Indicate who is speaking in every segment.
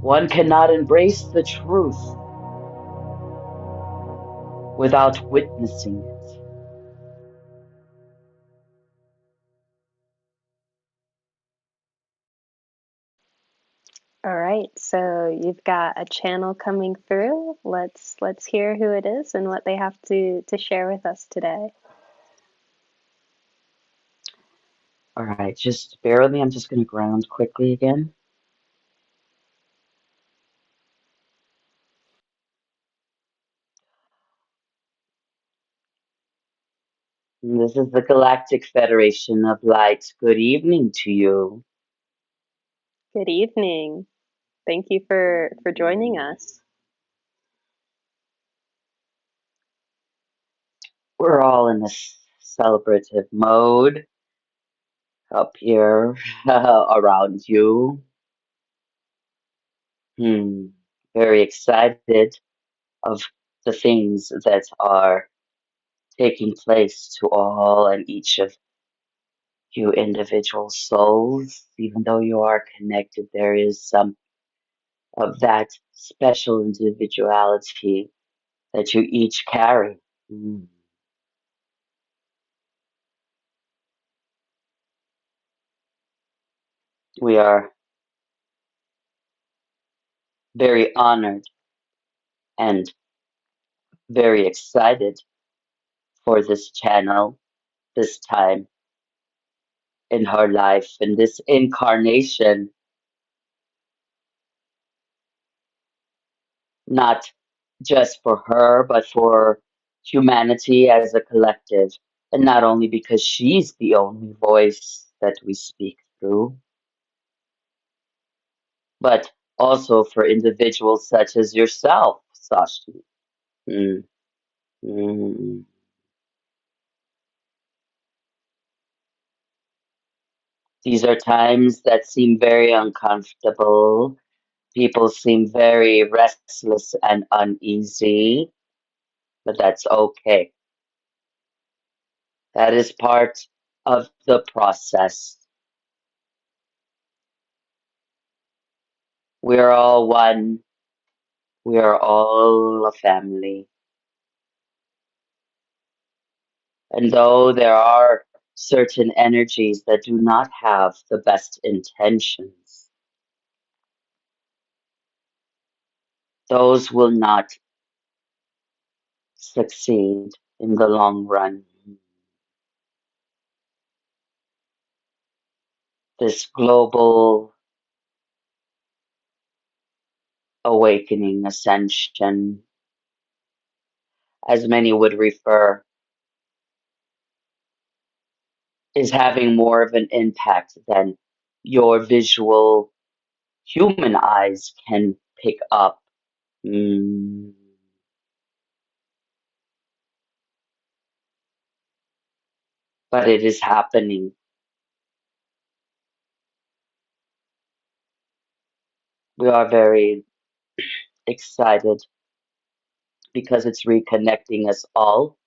Speaker 1: One cannot embrace the truth without witnessing it.
Speaker 2: All right, so you've got a channel coming through. Let's hear who it is and what they have to share with us today.
Speaker 1: All right, just bear with me. I'm just going to ground quickly again. This is the Galactic Federation of Light. Good evening to you.
Speaker 2: Good evening. Thank you for joining us.
Speaker 1: We're all in this celebrative mode up here around you. Very excited of the things that are taking place to all and each of you individual souls. Even though you are connected, there is some of that special individuality that you each carry. Mm. We are very honored and very excited for this channel, this time in her life, in this incarnation, not just for her, but for humanity as a collective. And not only because she's the only voice that we speak through, but also for individuals such as yourself, Sashi. Mm, mm. These are times that seem very uncomfortable. People seem very restless and uneasy, but that's okay. That is part of the process. We are all one. We are all a family. And though there are certain energies that do not have the best intentions, those will not succeed in the long run. This global awakening, ascension, as many would refer, is having more of an impact than your visual human eyes can pick up. Mm. But it is happening. We are very excited because it's reconnecting us all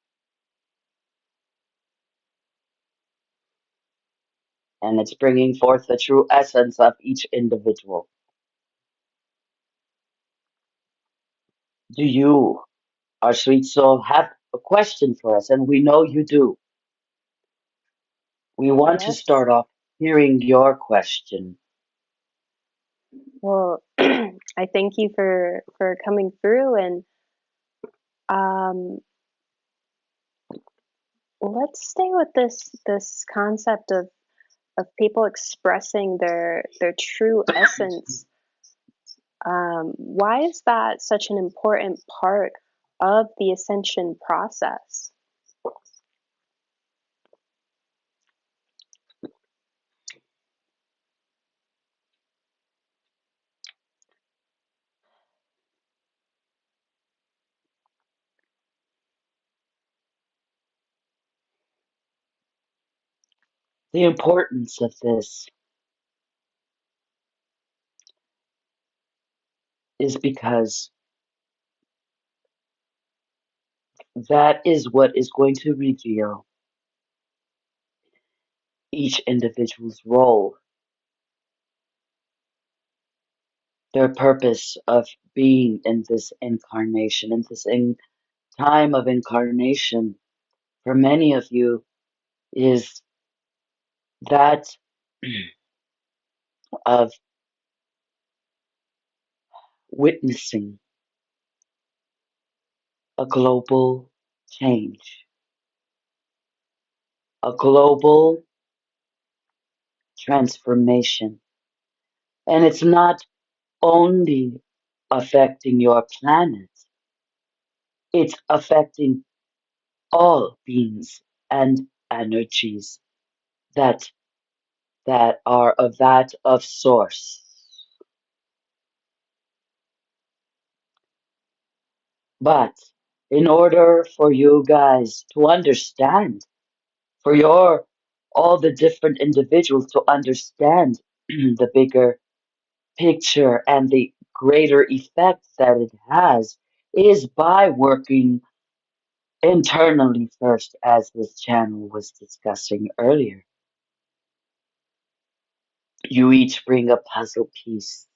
Speaker 1: and it's bringing forth the true essence of each individual. Do you, our sweet soul, have a question for us? And we know you do. We want to
Speaker 2: Yes.
Speaker 1: start off hearing your question.
Speaker 2: Well, I thank you for coming through and um, let's stay with this concept of people expressing their true essence. Why is that such an important part of the ascension process?
Speaker 1: The importance of this is because that is what is going to reveal each individual's role their purpose of being in this incarnation, in this time of incarnation, for many of you, is that of witnessing a global change, a global transformation. And it's not only affecting your planet, it's affecting all beings and energies that are of that of source. But in order for you guys to understand, for your all the different individuals to understand the bigger picture and the greater effect that it has, is by working internally first, as this channel was discussing earlier. You each bring a puzzle piece.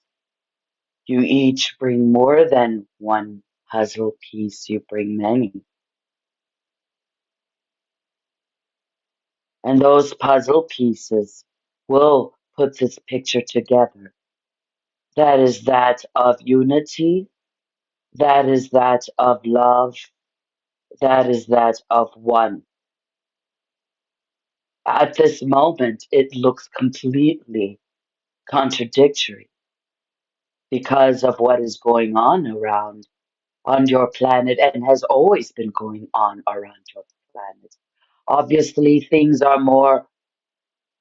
Speaker 1: You each bring more than one puzzle piece. You bring many. And those puzzle pieces will put this picture together. That is that of unity. That is that of love. That is that of one. At this moment, it looks completely contradictory because of what is going on your planet and has always been going on around your planet. Obviously, things are more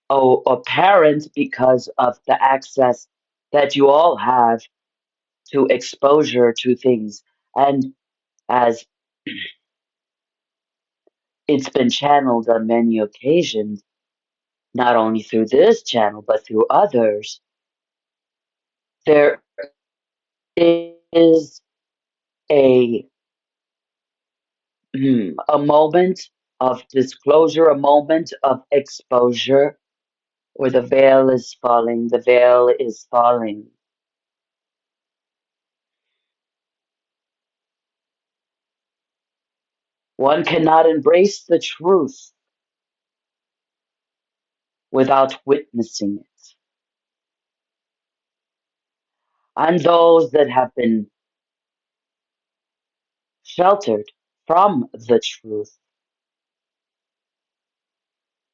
Speaker 1: apparent because of the access that you all have to exposure to things. And as it's been channeled on many occasions, not only through this channel, but through others, there is a a moment of disclosure, a moment of exposure, where the veil is falling. The veil is falling. One cannot embrace the truth without witnessing it. And those that have been sheltered from the truth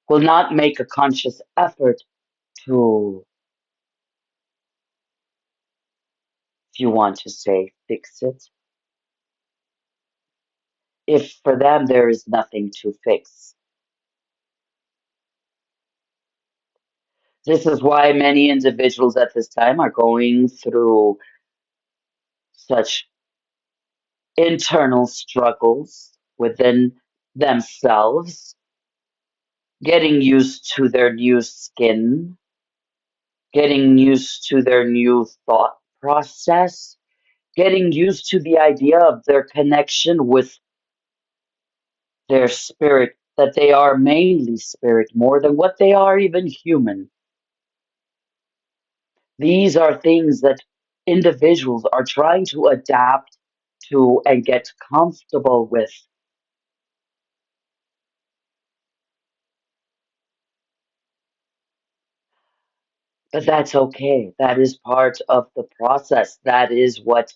Speaker 1: will not make a conscious effort to, if you want to say, fix it. If for them there is nothing to fix. This is why many individuals at this time are going through such internal struggles within themselves, getting used to their new skin, getting used to their new thought process, getting used to the idea of their connection with their spirit, that they are mainly spirit more than what they are even human. These are things that individuals are trying to adapt to and get comfortable with. But that's okay. That is part of the process. That is what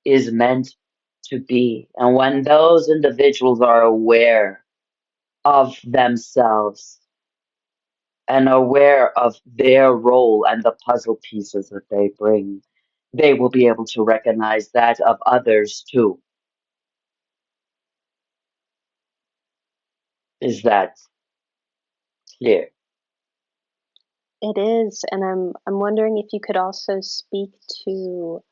Speaker 1: is meant to be. And when those individuals are aware of themselves and aware of their role and the puzzle pieces that they bring, they will be able to recognize that of others too. Is that clear?
Speaker 2: It is, and I'm wondering if you could also speak to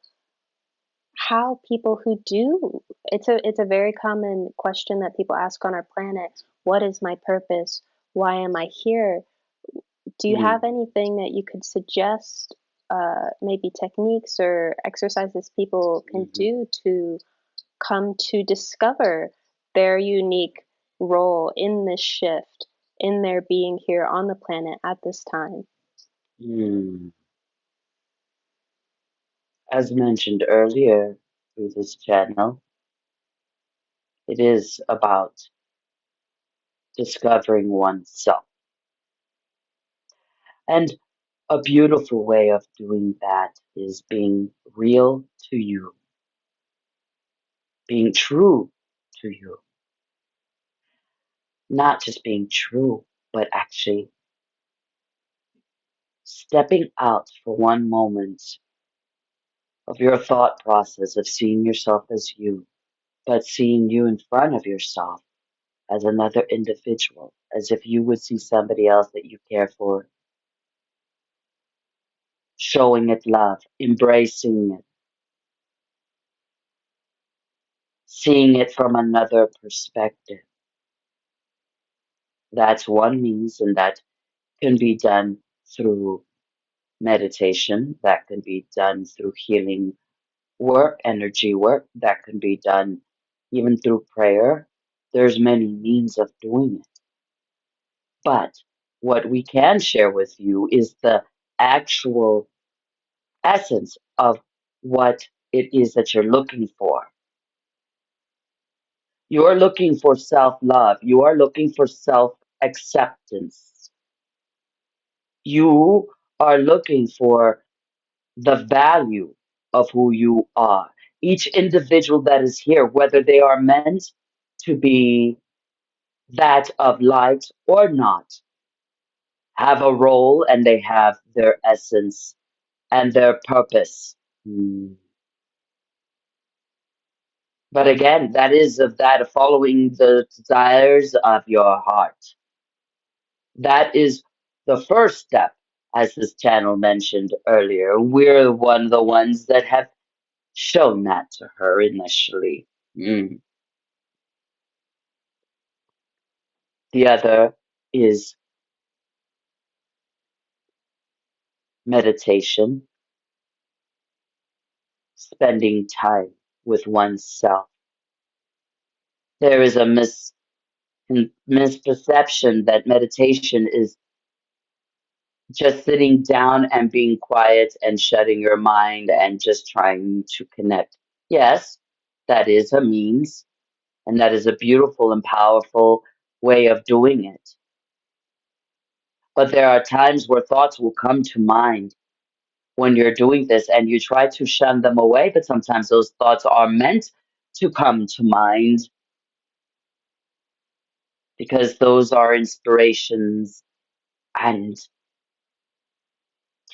Speaker 2: how people who do, it's a very common question that people ask on our planet. What is my purpose? Why am I here? Do you have
Speaker 1: Hmm.
Speaker 2: anything that you could suggest, maybe techniques or exercises people can
Speaker 1: Mhm.
Speaker 2: do to come to discover their unique role in this shift, in their being here on the planet at this time?
Speaker 1: Hmm. As mentioned earlier through this channel, it is about discovering oneself. And a beautiful way of doing that is being real to you, being true to you. Not just being true, but actually stepping out for one moment of your thought process of seeing yourself as you, but seeing you in front of yourself as another individual, as if you would see somebody else that you care for, showing it love, embracing it, seeing it from another perspective. That's one means, and that can be done through meditation, that can be done through healing work, energy work, that can be done even through prayer. There's many means of doing it. But what we can share with you is the actual essence of what it is that you're looking for. You are looking for self love. You are looking for self acceptance. You are looking for the value of who you are. Each individual that is here, whether they are meant to be that of light or not, have a role and they have their essence and their purpose. Hmm. But again, that is of that following the desires of your heart. That is the first step, as this channel mentioned earlier. We're one of the ones that have shown that to her initially. Mm. The other is meditation, spending time with oneself. There is a misperception that meditation is just sitting down and being quiet and shutting your mind and just trying to connect. Yes, that is a means, and that is a beautiful and powerful way of doing it. But there are times where thoughts will come to mind when you're doing this and you try to shun them away, but sometimes those thoughts are meant to come to mind because those are inspirations and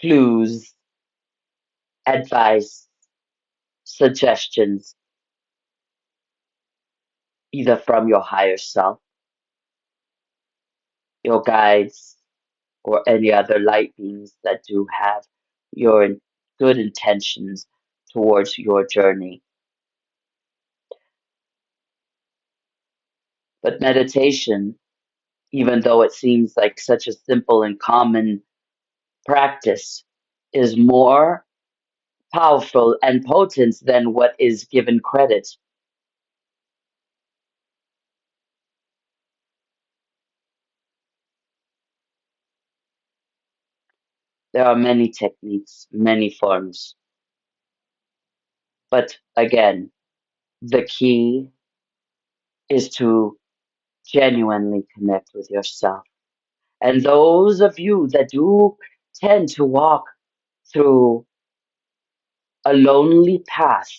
Speaker 1: clues, advice, suggestions, either from your higher self, your guides, or any other light beings that do have your good intentions towards your journey. But meditation, even though it seems like such a simple and common practice, is more powerful and potent than what is given credit. There are many techniques, many forms. But again, the key is to genuinely connect with yourself. And those of you that do tend to walk through a lonely path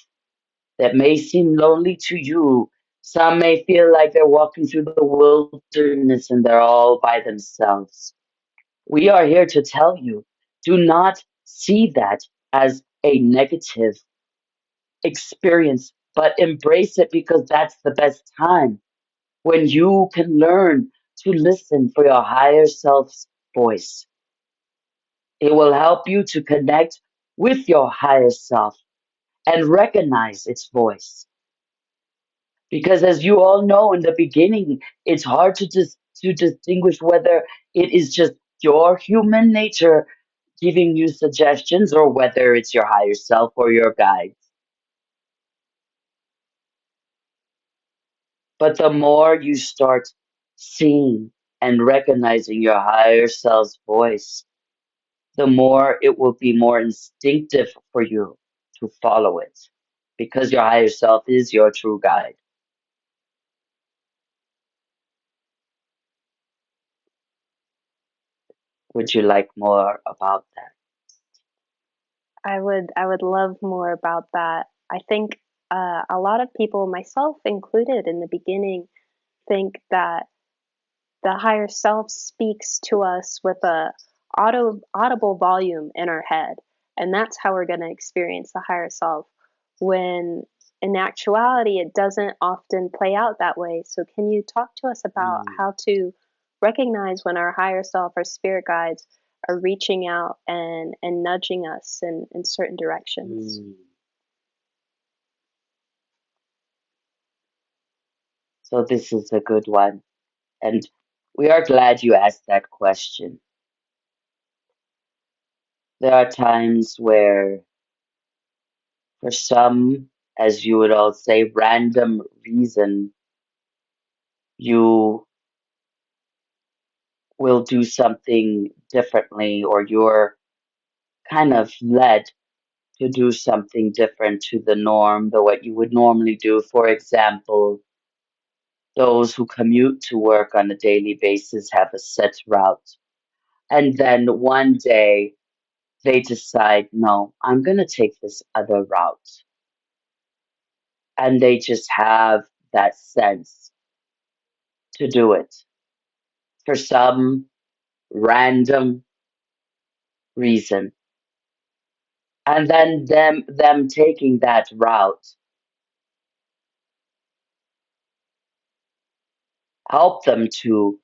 Speaker 1: that may seem lonely to you, some may feel like they're walking through the wilderness and they're all by themselves. We are here to tell you, do not see that as a negative experience, but embrace it because that's the best time when you can learn to listen for your higher self's voice. It will help you to connect with your higher self and recognize its voice. Because as you all know in the beginning, it's hard to distinguish whether it is just your human nature giving you suggestions or whether it's your higher self or your guides. But the more you start seeing and recognizing your higher self's voice, the more it will be more instinctive for you to follow it, because your higher self is your true guide. Would you like more about that?
Speaker 2: I would love more about that. I think a lot of people, myself included in the beginning, think that the higher self speaks to us with a audible volume in our head, and that's how we're going to experience the higher self, when in actuality it doesn't often play out that way. So can you talk to us about
Speaker 1: Mm,
Speaker 2: how to recognize when our higher self, our spirit guides, are reaching out and nudging us in certain directions?
Speaker 1: mm. So this is a good one. And we are glad you asked that question. There are times where, for some, as you would all say, random reason, you will do something differently, or you're kind of led to do something different to the norm, than what you would normally do. For example, those who commute to work on a daily basis have a set route. And then one day they decide, no, I'm going to take this other route. And they just have that sense to do it for some random reason. And then them taking that route help them to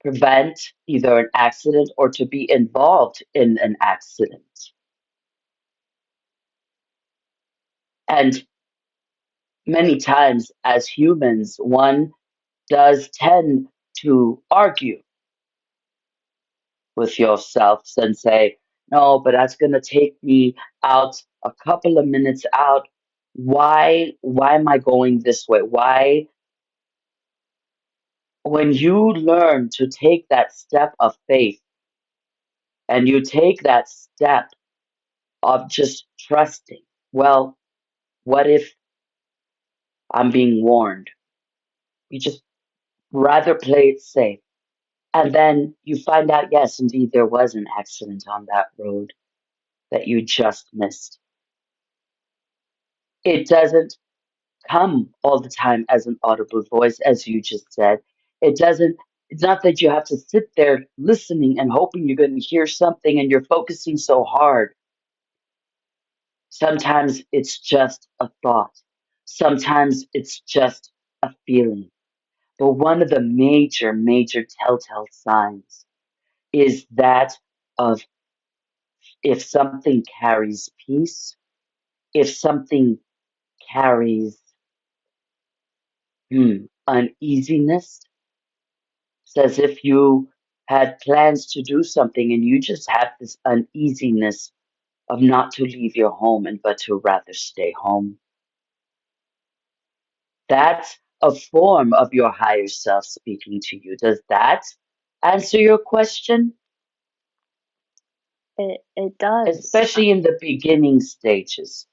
Speaker 1: prevent either an accident or to be involved in an accident. And many times as humans, one does tend to argue with yourself and say, no, but that's going to take me out a couple of minutes out. Why am I going this way? Why, when you learn to take that step of faith and you take that step of just trusting, well, what if I'm being warned? You just rather play it safe. And then you find out, yes, indeed, there was an accident on that road that you just missed. It doesn't come all the time as an audible voice, as you just said. It doesn't, it's not that you have to sit there listening and hoping you're going to hear something and you're focusing so hard. Sometimes it's just a thought. Sometimes it's just a feeling. But one of the major telltale signs is that of, if something carries peace, if something carries uneasiness, it's as if you had plans to do something and you just have this uneasiness of not to leave your home and but to rather stay home. That's a form of your higher self speaking to you. Does that answer your question?
Speaker 2: It does.
Speaker 1: Especially in the beginning stages.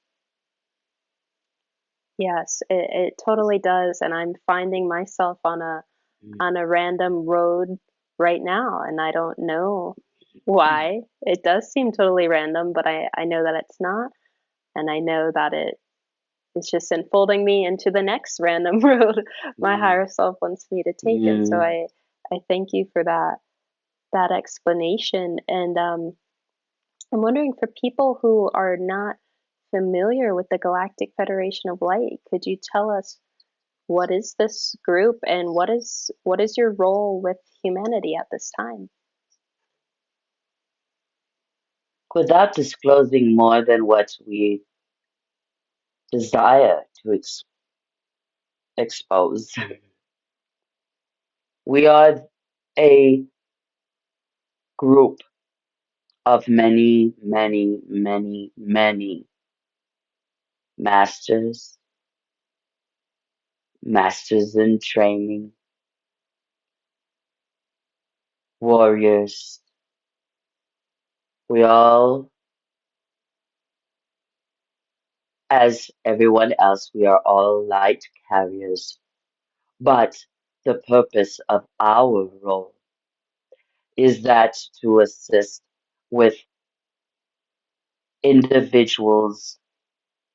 Speaker 2: Yes, it totally does. And I'm finding myself
Speaker 1: Mm,
Speaker 2: on a random road right now, and I don't know why. It does seem totally random, but I know that it's not, and I know that it's just unfolding me into the next random road my
Speaker 1: mm,
Speaker 2: higher self wants me to take. And so
Speaker 1: mm.
Speaker 2: I thank you for that explanation. And I'm wondering, for people who are not familiar with the Galactic Federation of Light, could you tell us what is this group and what is your role with humanity at this time?
Speaker 1: Without disclosing more than what we desire to expose, we are a group of many masters, masters in training, warriors. We all As everyone else, we are all light carriers. But the purpose of our role is that to assist with individuals'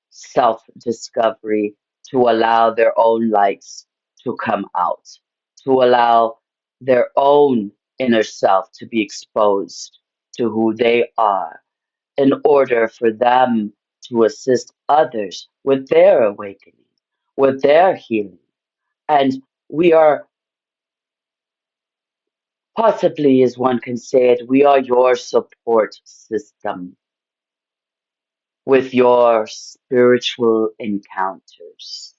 Speaker 1: self discovery, to allow their own lights to come out, to allow their own inner self to be exposed to who they are, in order for them to assist others with their awakening, with their healing. And we are, possibly as one can say it, we are your support system with your spiritual encounters.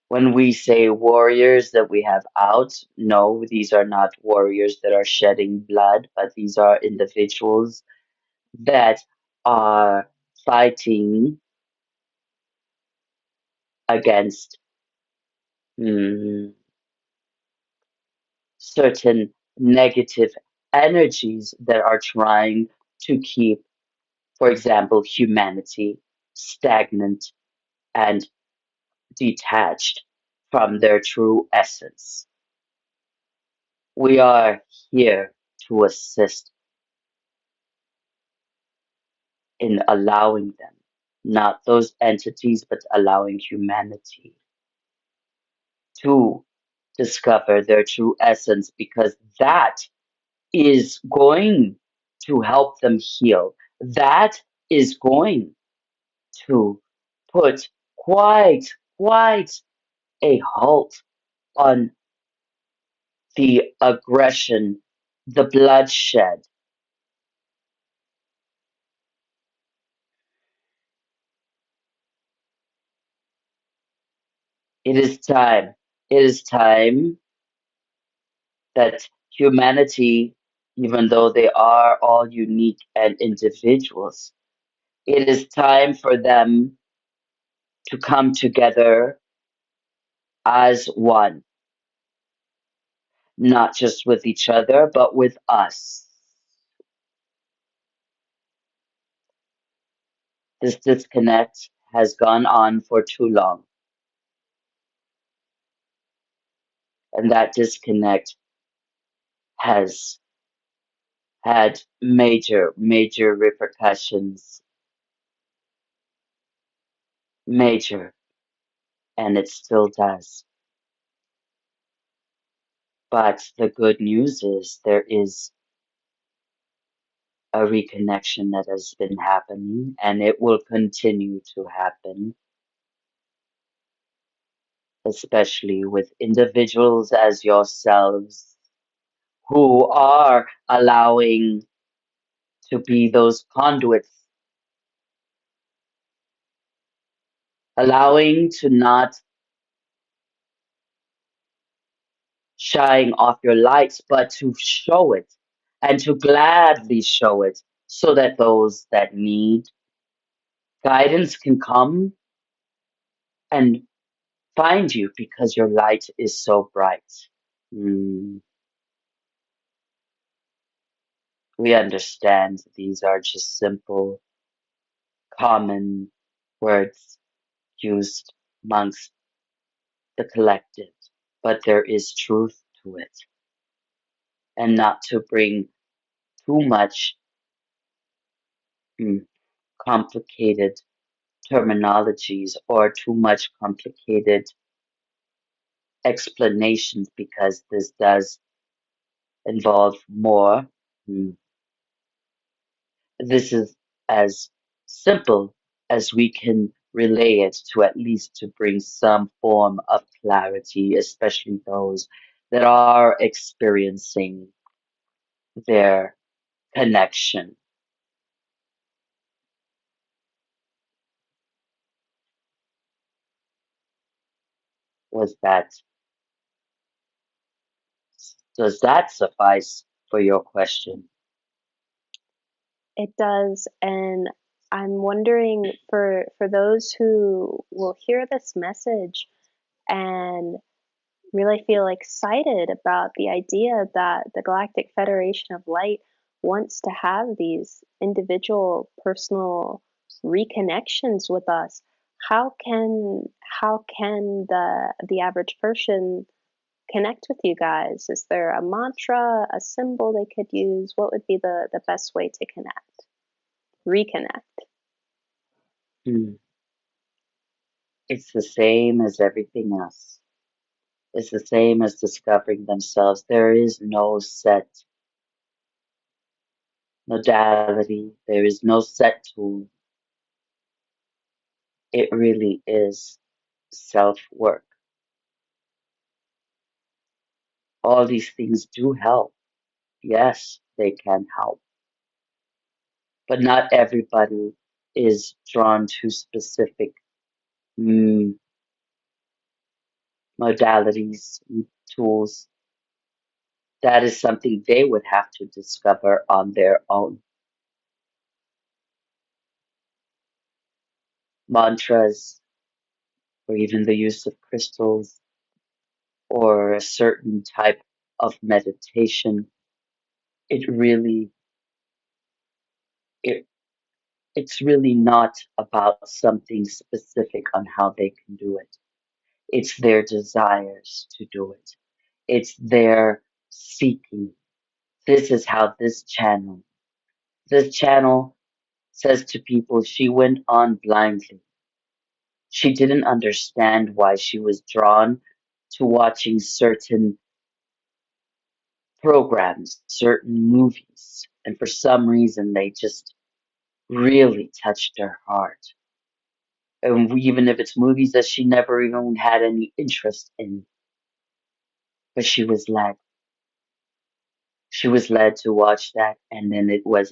Speaker 1: When we say warriors that we have out, no, these are not warriors that are shedding blood, but these are individuals that are fighting against mm, certain negative energies that are trying to keep, for example, humanity stagnant and detached from their true essence. We are here to assist in allowing them, not those entities, but allowing humanity to discover their true essence, because that is going to help them heal. That is going to put quite a halt on the aggression, the bloodshed. It is time. It is time that humanity, even though they are all unique and individuals, it is time for them to come together as one, not just with each other, but with us. This disconnect has gone on for too long, and that disconnect has had major repercussions, major, and it still does. But the good news is there is a reconnection that has been happening, and it will continue to happen, especially with individuals as yourselves who are allowing to be those conduits, allowing to not shine off your lights, but to show it and to gladly show it so that those that need guidance can come and find you because your light is so bright. Mm, we understand these are just simple, common words used amongst the collective, but there is truth to it. And not to bring too much mm, complicated terminologies or too much complicated explanations, because this does involve more. Mm, This is as simple as we can relay it, to at least to bring some form of clarity, especially those that are experiencing their connection. Was that, does that suffice for your question?
Speaker 2: It does, and I'm wondering for those who will hear this message and really feel excited about the idea that the Galactic Federation of Light wants to have these individual personal reconnections with us, how can the average person connect with you guys? Is there a mantra, a symbol they could use? What would be the best way to connect, reconnect?
Speaker 1: Hmm. It's the same as everything else. It's the same as discovering themselves. There is no set modality. There is no set tool. It really is self-work. All these things do help. Yes, they can help. But not everybody is drawn to specific mm, modalities, tools. That is something they would have to discover on their own. Mantras, or even the use of crystals, or a certain type of meditation. It really, it, it's really not about something specific on how they can do it. It's their desires to do it. It's their seeking. This is how this channel says to people she went on blindly. She didn't understand why she was drawn to watching certain programs, certain movies, and for some reason they just really touched her heart. And even if it's movies that she never even had any interest in, but she was led. She was led to watch that, and then it was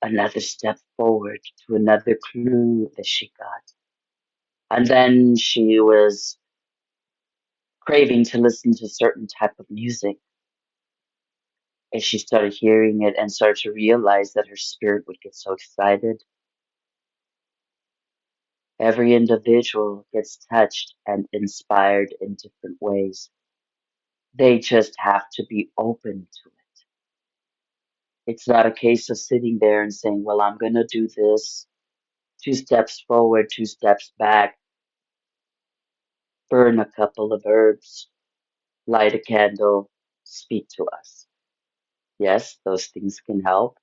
Speaker 1: another step forward to another clue that she got. And then she was craving to listen to certain type of music, and she started hearing it and started to realize that her spirit would get so excited. Every individual gets touched and inspired in different ways. They just have to be open to it. It's not a case of sitting there and saying, well, I'm going to do this 2 steps forward, 2 steps back, burn a couple of herbs, light a candle, speak to us. Yes, those things can help,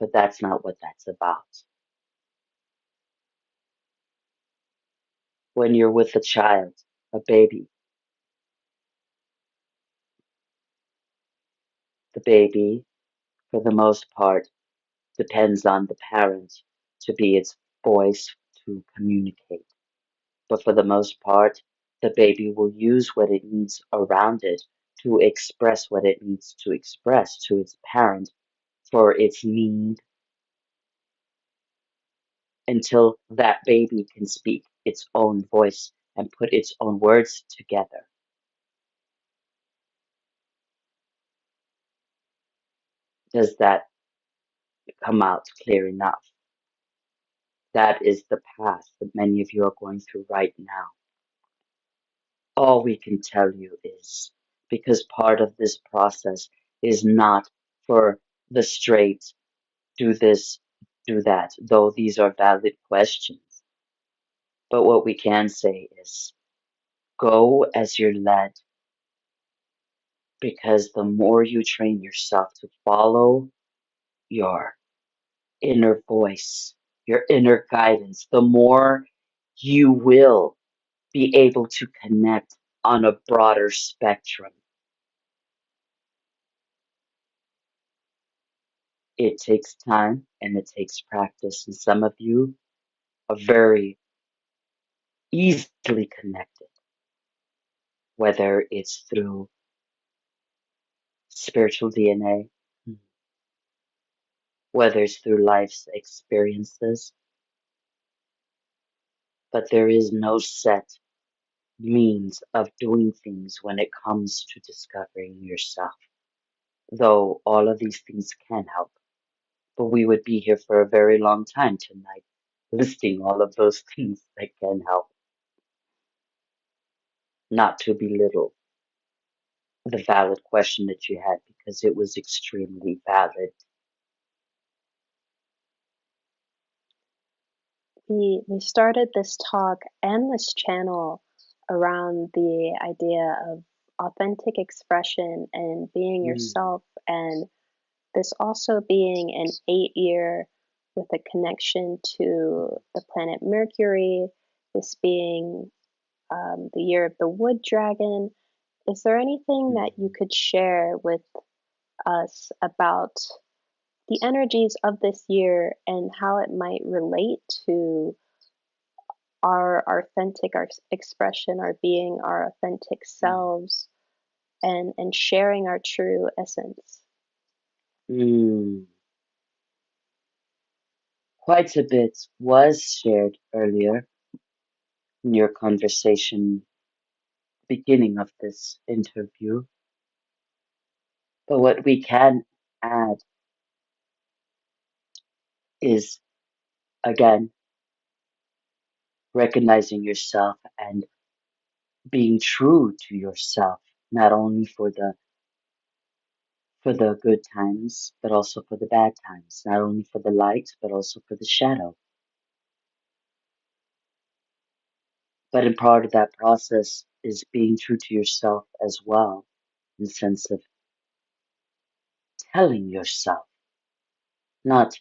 Speaker 1: but that's not what that's about. When you're with a child, a baby, the baby, for the most part, depends on the parent to be its voice to communicate. But for the most part, the baby will use what it needs around it to express what it needs to express to its parent for its need until that baby can speak its own voice and put its own words together. Does that come out clear enough? That is the path that many of you are going through right now. All we can tell you is because part of this process is not for the straight, do this, do that, though these are valid questions. But what we can say is go as you're led, because the more you train yourself to follow your inner voice, your inner guidance, the more you will be able to connect on a broader spectrum. It takes time and it takes practice, and some of you are very easily connected, whether it's through spiritual DNA, whether it's through life's experiences, but there is no set means of doing things when it comes to discovering yourself. Though all of these things can help, but we would be here for a very long time tonight listing all of those things that can help, not to belittle. the valid question that you had, because it was extremely valid.
Speaker 2: We started this talk and this channel around the idea of authentic expression and being
Speaker 1: Mm,
Speaker 2: yourself, and this also being an 8-year with a connection to the planet Mercury, this being the year of the wood dragon. Is there anything that you
Speaker 1: mm,
Speaker 2: could share with us about the energies of this year and how it might relate to our authentic our expression, our being, our authentic selves, and sharing our true essence?
Speaker 1: mm. Quite a bit was shared earlier in your conversation, beginning of this interview. But what we can add is, again, recognizing yourself and being true to yourself, not only for the good times, but also for the bad times, not only for the light, but also for the shadow. But in part of that process is being true to yourself as well, in the sense of telling yourself, not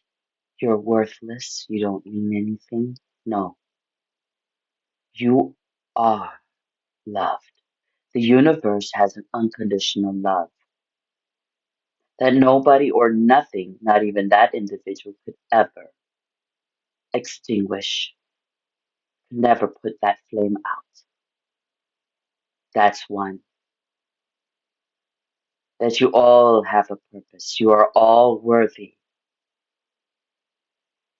Speaker 1: you're worthless, you don't mean anything. No, you are loved. The universe has an unconditional love that nobody or nothing, not even that individual, could ever extinguish, never put that flame out. That's one. That you all have a purpose. You are all worthy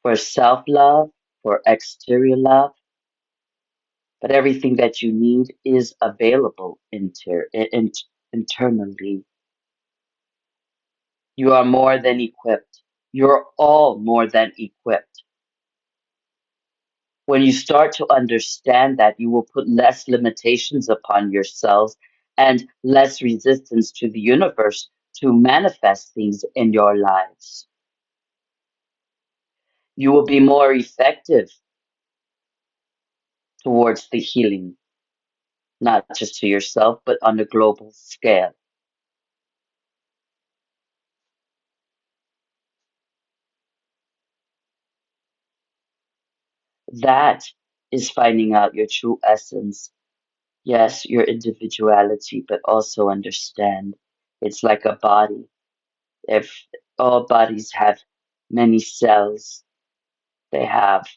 Speaker 1: for self love, for exterior love, but everything that you need is available internally. You are more than equipped. You're all more than equipped. When you start to understand that, you will put less limitations upon yourselves and less resistance to the universe to manifest things in your lives. You will be more effective towards the healing, not just to yourself, but on a global scale. That is finding out your true essence. Yes, your individuality, but also understand it's like a body. If all bodies have many cells, they have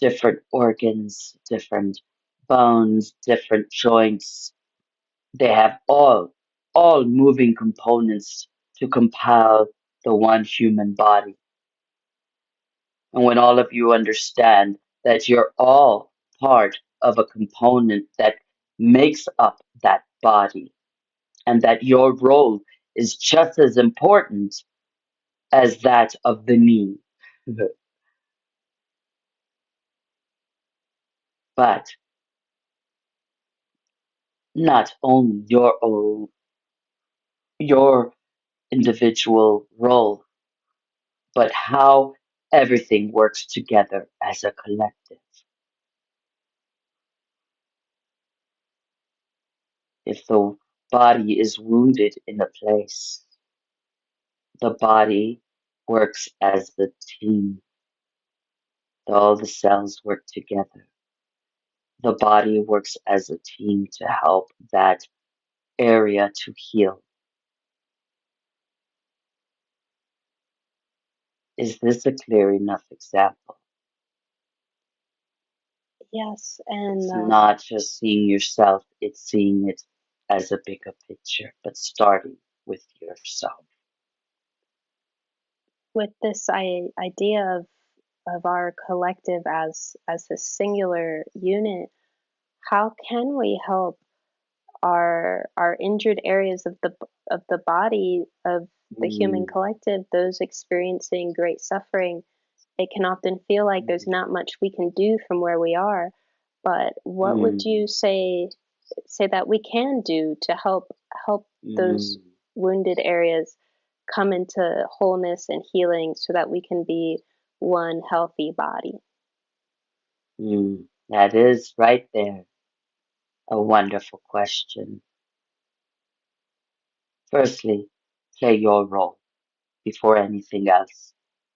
Speaker 1: different organs, different bones, different joints. They have all moving components to compile the one human body. And when all of you understand that you're all part of a component that makes up that body, and that your role is just as important as that of the knee. But not only your individual role, but how everything works together as a collective. If the body is wounded in a place, the body works as a team. All the cells work together. The body works as a team to help that area to heal. Is this a clear enough example?
Speaker 2: Yes, and
Speaker 1: It's not just seeing yourself, it's seeing it as a bigger picture, but starting with yourself.
Speaker 2: with this idea of our collective as a singular unit, how can we help our injured areas of the body of the human
Speaker 1: Mm,
Speaker 2: collective, those experiencing great suffering? It can often feel like there's
Speaker 1: mm,
Speaker 2: not much we can do from where we are, but what would you
Speaker 1: mm.
Speaker 2: say say that we can do to help those
Speaker 1: Mm,
Speaker 2: wounded areas come into wholeness and healing so that we can be one healthy body?
Speaker 1: that is right there a wonderful question. Firstly, play your role before anything else.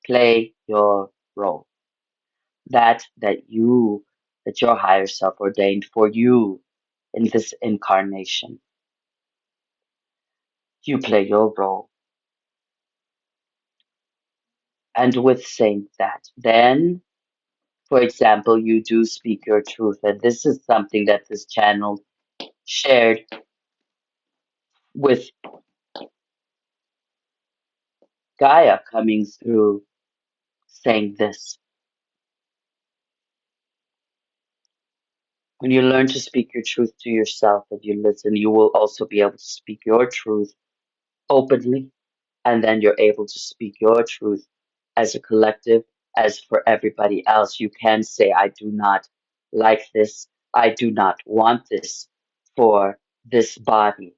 Speaker 1: Play your role. That your higher self ordained for you in this incarnation. You play your role. And with saying that, then, for example, you do speak your truth. And this is something that this channel shared with Gaia coming through, saying this. When you learn to speak your truth to yourself and you listen, you will also be able to speak your truth openly, and then you're able to speak your truth as a collective, as for everybody else. You can say, I do not like this, I do not want this for this body.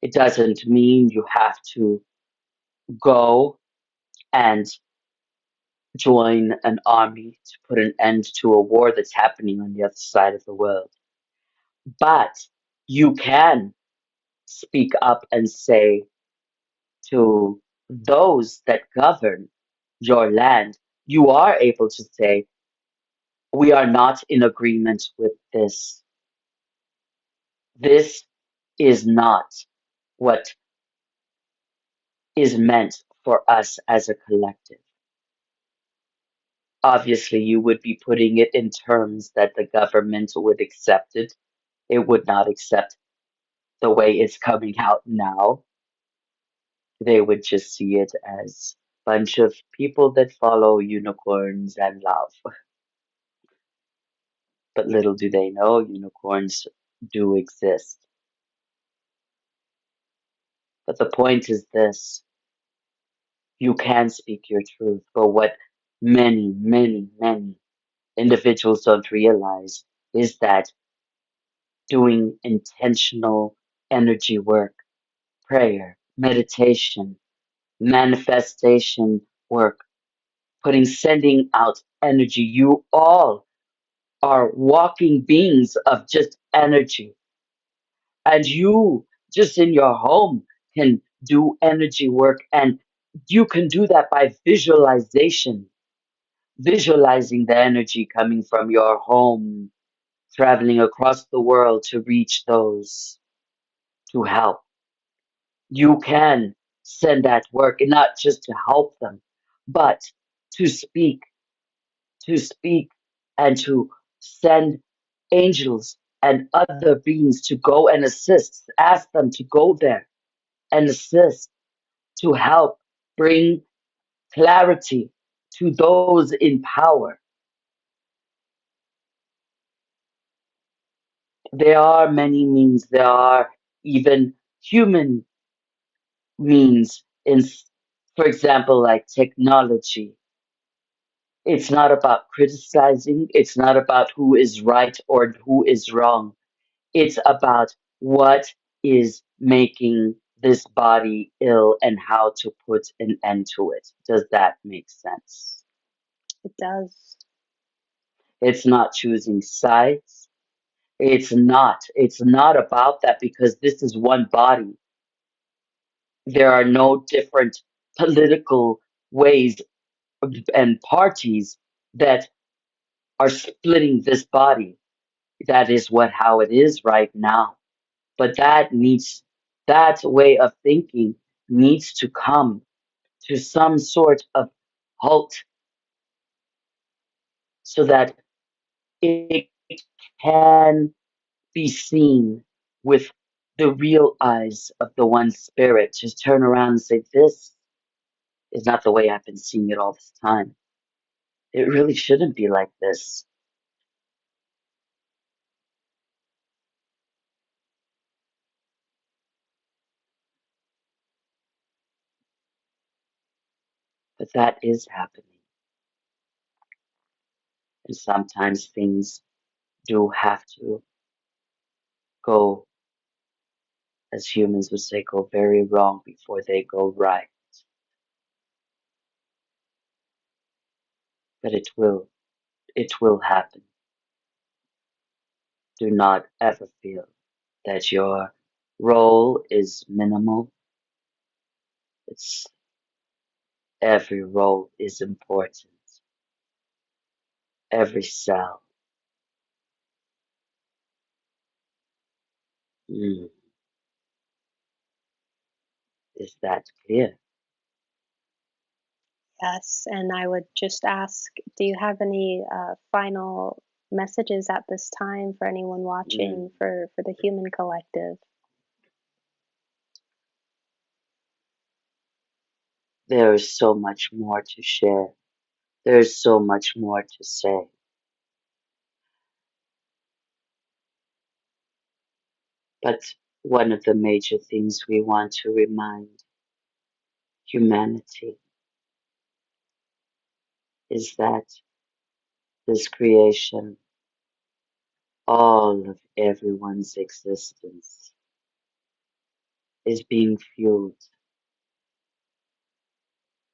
Speaker 1: It doesn't mean you have to go and join an army to put an end to a war that's happening on the other side of the world. But you can speak up and say to those that govern your land, you are able to say, we are not in agreement with this. This is not what is meant for us as a collective. Obviously, you would be putting it in terms that the government would accept it. It would not accept the way it's coming out now. They would just see it as a bunch of people that follow unicorns and love. But little do they know unicorns do exist. But the point is this: you can speak your truth. But what many, many, many individuals don't realize is that doing intentional energy work, prayer, meditation, manifestation work, sending out energy, you all are walking beings of just energy. And you just in your home can do energy work, and you can do that by visualization, visualizing the energy coming from your home, traveling across the world to reach those to help. You can send that work, and not just to help them, but to speak, to speak, and to send angels and other beings to go and assist. Ask them to go there and assist, to help bring clarity to those in power. There are many means. There are even human means for example, like technology. It's not about criticizing. It's not about who is right or who is wrong. It's about what is making this body ill and how to put an end to it. Does that make sense?
Speaker 2: It does.
Speaker 1: It's not choosing sides. It's not. It's not about that, because this is one body. There are no different political ways and parties that are splitting this body. That is how it is right now. But that way of thinking needs to come to some sort of halt, so that it can be seen with the real eyes of the one spirit. Just turn around and say, this is not the way I've been seeing it all this time. It really shouldn't be like this. But that is happening. And sometimes things do have to go, as humans would say, go very wrong before they go right. But it will happen. Do not ever feel that your role is minimal. It's every role is important. Every cell. Mm, is that clear?
Speaker 2: Yes, and I would just ask, do you have any final messages at this time for anyone
Speaker 1: Mm.
Speaker 2: watching for the human collective?
Speaker 1: There is so much more to share. There is so much more to say. But one of the major things we want to remind humanity is that this creation, all of everyone's existence, is being fueled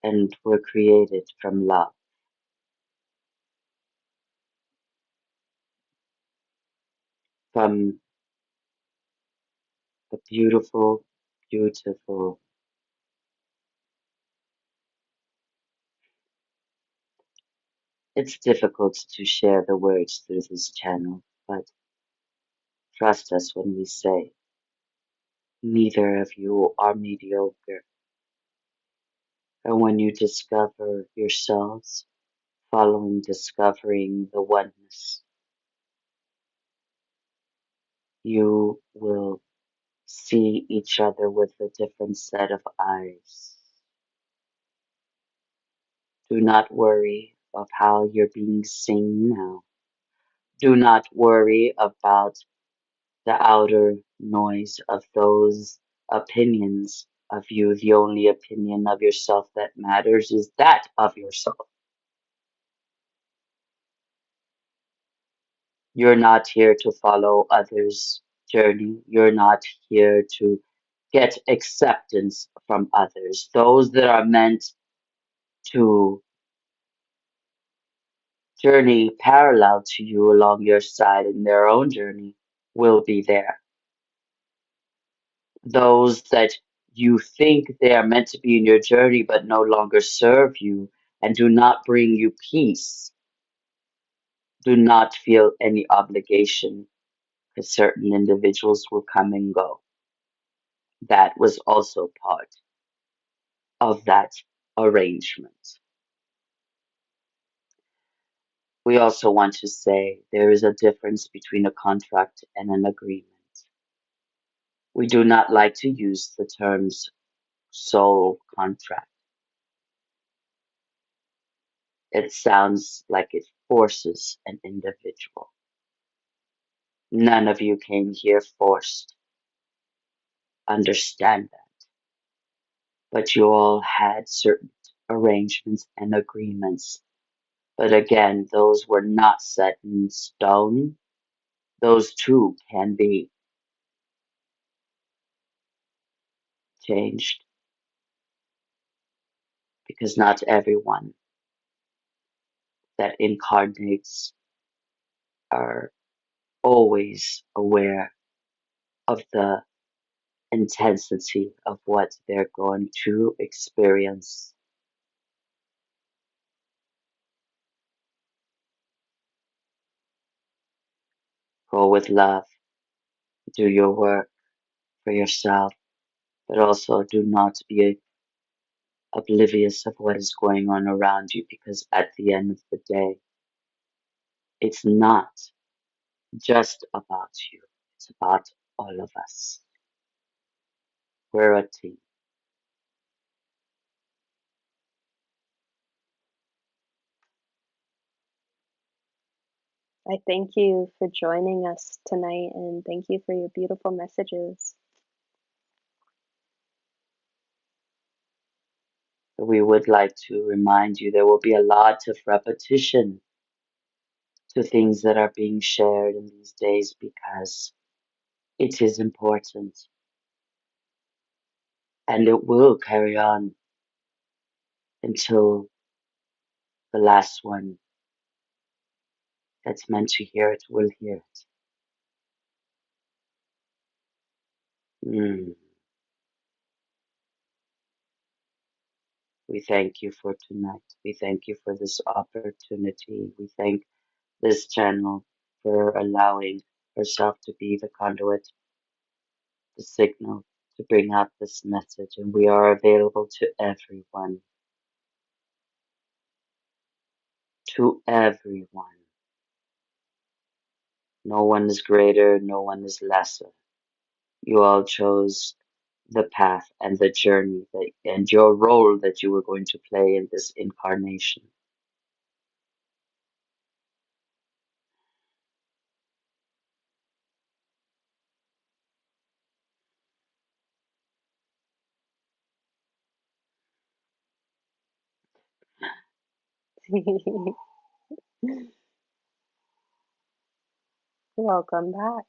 Speaker 1: and were created from love, from a beautiful, beautiful. It's difficult to share the words through this channel, but trust us when we say neither of you are mediocre. And when you discover yourselves, following discovering the oneness, you will see each other with a different set of eyes. Do not worry of how you're being seen now. Do not worry about the outer noise of those opinions of you. The only opinion of yourself that matters is that of yourself. You're not here to follow others' journey. You're not here to get acceptance from others. Those that are meant to journey parallel to you along your side in their own journey will be there. Those that you think they are meant to be in your journey but no longer serve you and do not bring you peace, do not feel any obligation because certain individuals will come and go. That was also part of that arrangement. We also want to say there is a difference between a contract and an agreement. We do not like to use the terms soul contract. It sounds like it forces an individual. None of you came here forced. Understand that. But you all had certain arrangements and agreements. But again, those were not set in stone. Those too can be changed because not everyone that incarnates are always aware of the intensity of what they're going to experience. Go with love, do your work for yourself, but also do not be oblivious of what is going on around you because at the end of the day, it's not just about you, it's about all of us. We're a team.
Speaker 2: I thank you for joining us tonight and thank you for your beautiful messages.
Speaker 1: We would like to remind you there will be a lot of repetition to things that are being shared in these days because It is important, and it will carry on until the last one that's meant to hear it will hear it. Mm. We thank you for tonight. We thank you for this opportunity. We thank this channel for allowing herself to be the conduit, the signal to bring out this message. And we are available to everyone. To everyone. No one is greater, no one is lesser. You all chose the path and the journey and your role that you were going to play in this incarnation.
Speaker 2: Welcome back.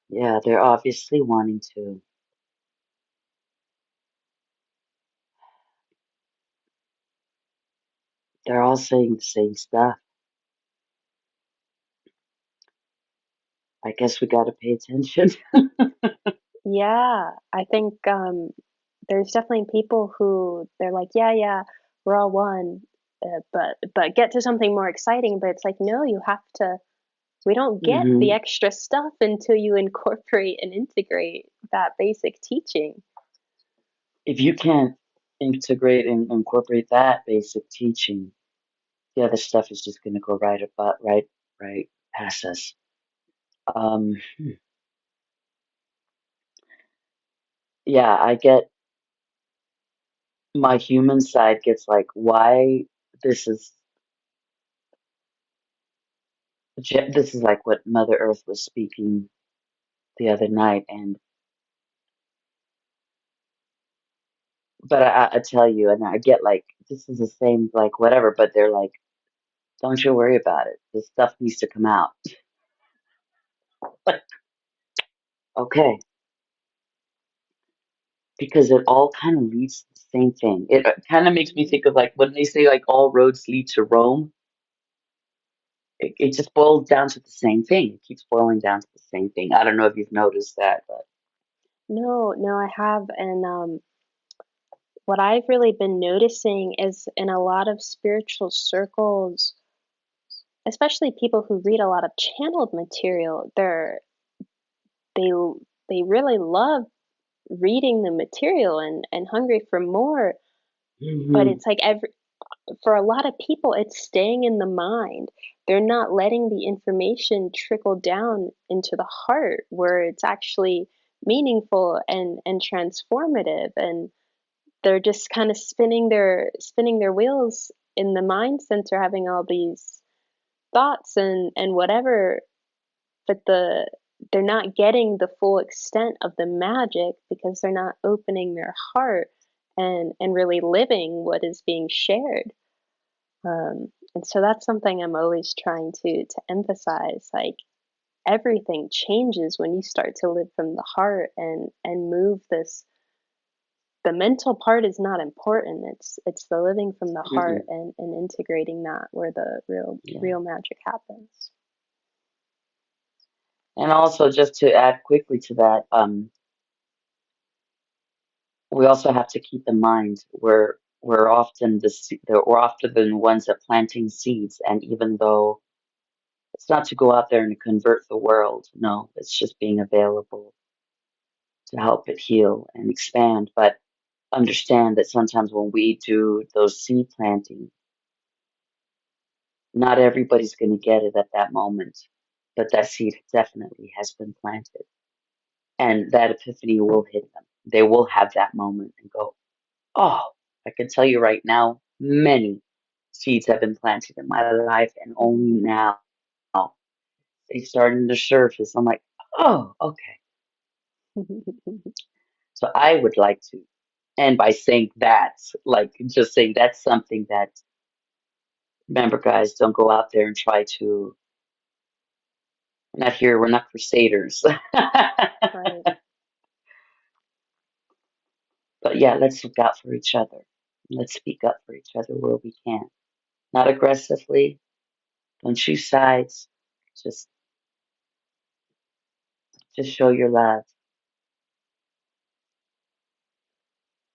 Speaker 1: Yeah, they're obviously wanting to. They're all saying the same stuff. I guess we gotta pay attention.
Speaker 2: Yeah, I think there's definitely people who they're like, yeah, yeah, we're all one, but get to something more exciting. But it's like, no, you have to. We don't get the
Speaker 1: Hmm.
Speaker 2: extra stuff until you incorporate and integrate that basic teaching.
Speaker 1: If you can't integrate and incorporate that basic teaching, the other stuff is just gonna go right past us. Um, yeah, I get my human side gets like, why this is this is like what Mother Earth was speaking the other night, and but I tell you, and I get like this is the same like whatever, but they're like, don't you worry about it. This stuff needs to come out. Like, okay, because it all kind of leads to the same thing. It kind of makes me think of like when they say like all roads lead to Rome. It just boils down to the same thing. It keeps boiling down to the same thing. I don't know if you've noticed that, but
Speaker 2: No, no, I have, and what I've really been noticing is in a lot of spiritual circles, especially people who read a lot of channeled material, they they really love reading the material and hungry for more. But
Speaker 1: hmm
Speaker 2: it's like for a lot of people, it's staying in the mind. They're not letting the information trickle down into the heart where it's actually meaningful and transformative, and they're just kind of spinning their wheels in the mind center, having all these thoughts and whatever, but they're not getting the full extent of the magic because they're not opening their heart and really living what is being shared. And so that's something I'm always trying to emphasize. Like everything changes when you start to live from the heart and move this. The mental part is not important. It's the living from the heart and integrating that where the real
Speaker 1: yeah.
Speaker 2: real magic happens.
Speaker 1: And also, just to add quickly to that, we also have to keep in mind we're often we're often the ones that planting seeds, and even though it's not to go out there and convert the world, no, it's just being available to help it heal and expand. But understand that sometimes when we do those seed planting, not everybody's going to get it at that moment, but that seed definitely has been planted, and that epiphany will hit them. They will have that moment and go, oh, I can tell you right now, many seeds have been planted in my life, and only now they starting to surface. I'm like, oh, okay. So I would like to end by saying that, like just saying that's something that, remember guys, don't go out there and try to, we're not here, we're not crusaders.
Speaker 2: Right.
Speaker 1: But yeah, let's look out for each other. Let's speak up for each other where we can. Not aggressively, don't choose sides. Just just show your love.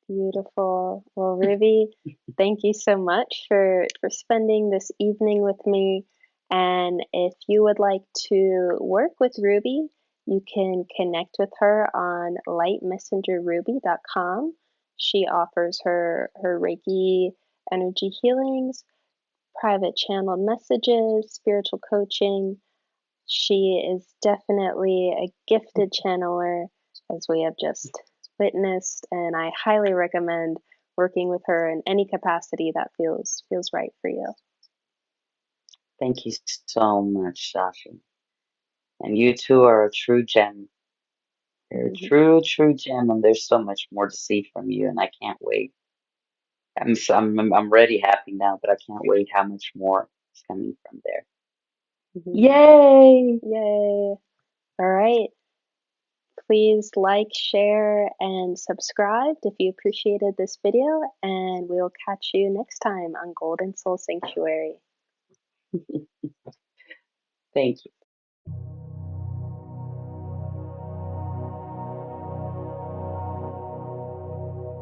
Speaker 2: Beautiful. Well, Ruby, thank you so much for spending this evening with me. And if you would like to work with Ruby, you can connect with her on lightmessengerruby.com. She offers her Reiki energy healings, private channeled messages, spiritual coaching. She is definitely a gifted channeler, as we have just witnessed, and I highly recommend working with her in any capacity that feels right for you.
Speaker 1: Thank you so much, Sasha. And you two are a true gem. You're a true gem, and there's so much more to see from you, and I can't wait. I'm already happy now, but I can't wait how much more is coming from there. Yay!
Speaker 2: Yay! All right. Please like, share, and subscribe if you appreciated this video, and we'll catch you next time on Golden Soul Sanctuary.
Speaker 1: Thank you.